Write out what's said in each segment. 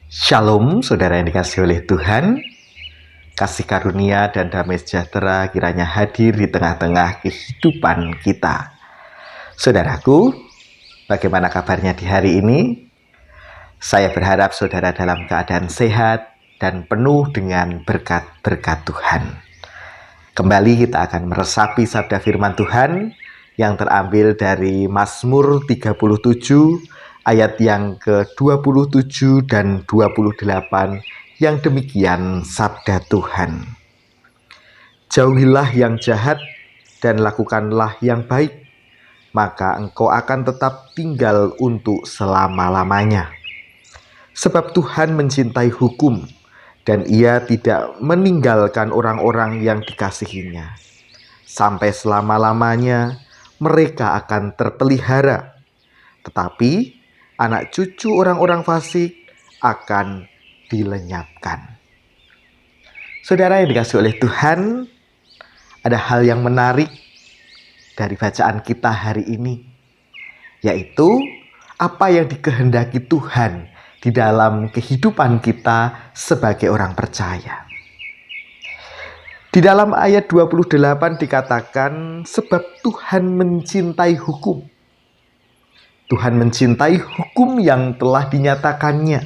Shalom, saudara yang dikasihi oleh Tuhan. Kasih karunia dan damai sejahtera kiranya hadir di tengah-tengah kehidupan kita. Saudaraku, bagaimana kabarnya di hari ini? Saya berharap saudara dalam keadaan sehat dan penuh dengan berkat-berkat Tuhan. Kembali kita akan meresapi sabda firman Tuhan yang terambil dari Mazmur 37 ayat yang ke-27 dan 28 yang demikian sabda Tuhan. Jauhilah yang jahat dan lakukanlah yang baik, maka engkau akan tetap tinggal untuk selama-lamanya. Sebab Tuhan mencintai hukum dan Ia tidak meninggalkan orang-orang yang dikasihinya. Sampai selama-lamanya mereka akan terpelihara. Tetapi anak cucu orang-orang fasik akan dilenyapkan. Saudara yang dikasihi oleh Tuhan, ada hal yang menarik dari bacaan kita hari ini, yaitu apa yang dikehendaki Tuhan di dalam kehidupan kita sebagai orang percaya. Di dalam ayat 28 dikatakan, sebab Tuhan mencintai hukum. Tuhan mencintai hukum yang telah dinyatakannya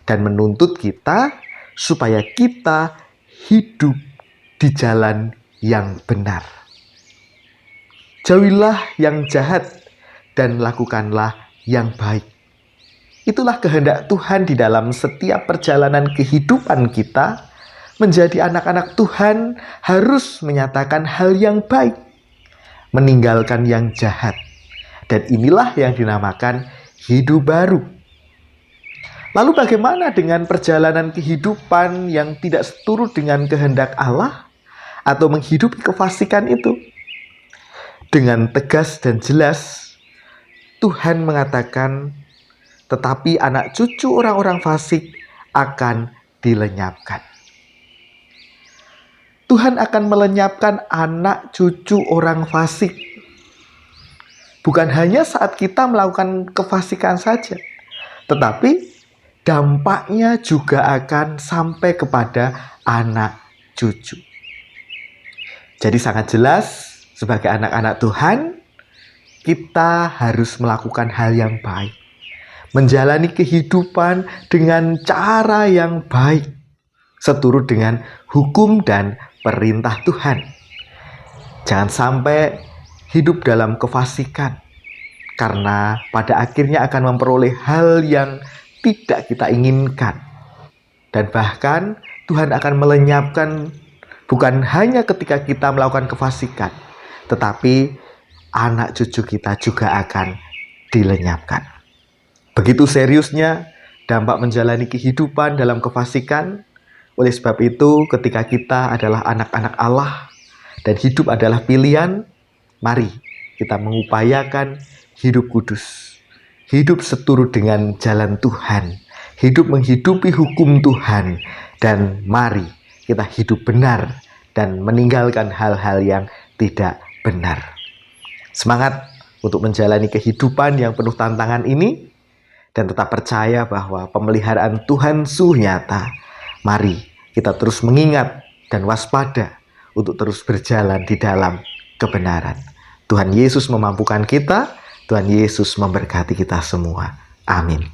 dan menuntut kita supaya kita hidup di jalan yang benar. Jauhilah yang jahat dan lakukanlah yang baik. Itulah kehendak Tuhan di dalam setiap perjalanan kehidupan kita. Menjadi anak-anak Tuhan harus menyatakan hal yang baik, meninggalkan yang jahat. Dan inilah yang dinamakan hidup baru. Lalu bagaimana dengan perjalanan kehidupan yang tidak seturut dengan kehendak Allah atau menghidupi kefasikan itu? Dengan tegas dan jelas Tuhan mengatakan, tetapi anak cucu orang-orang fasik akan dilenyapkan. Tuhan akan melenyapkan anak cucu orang fasik. Bukan hanya saat kita melakukan kefasikan saja, tetapi dampaknya juga akan sampai kepada anak cucu. Jadi sangat jelas, sebagai anak-anak Tuhan, kita harus melakukan hal yang baik. Menjalani kehidupan dengan cara yang baik, seturut dengan hukum dan perintah Tuhan. Jangan sampai hidup dalam kefasikan, karena pada akhirnya akan memperoleh hal yang tidak kita inginkan. Dan bahkan Tuhan akan melenyapkan bukan hanya ketika kita melakukan kefasikan, tetapi anak cucu kita juga akan dilenyapkan. Begitu seriusnya dampak menjalani kehidupan dalam kefasikan. Oleh sebab itu, ketika kita adalah anak-anak Allah dan hidup adalah pilihan, mari kita mengupayakan hidup kudus, hidup seturut dengan jalan Tuhan, hidup menghidupi hukum Tuhan, dan mari kita hidup benar dan meninggalkan hal-hal yang tidak benar. Semangat untuk menjalani kehidupan yang penuh tantangan ini, dan tetap percaya bahwa pemeliharaan Tuhan sungguh nyata. Mari kita terus mengingat dan waspada untuk terus berjalan di dalam kebenaran. Tuhan Yesus memampukan kita, Tuhan Yesus memberkati kita semua. Amin.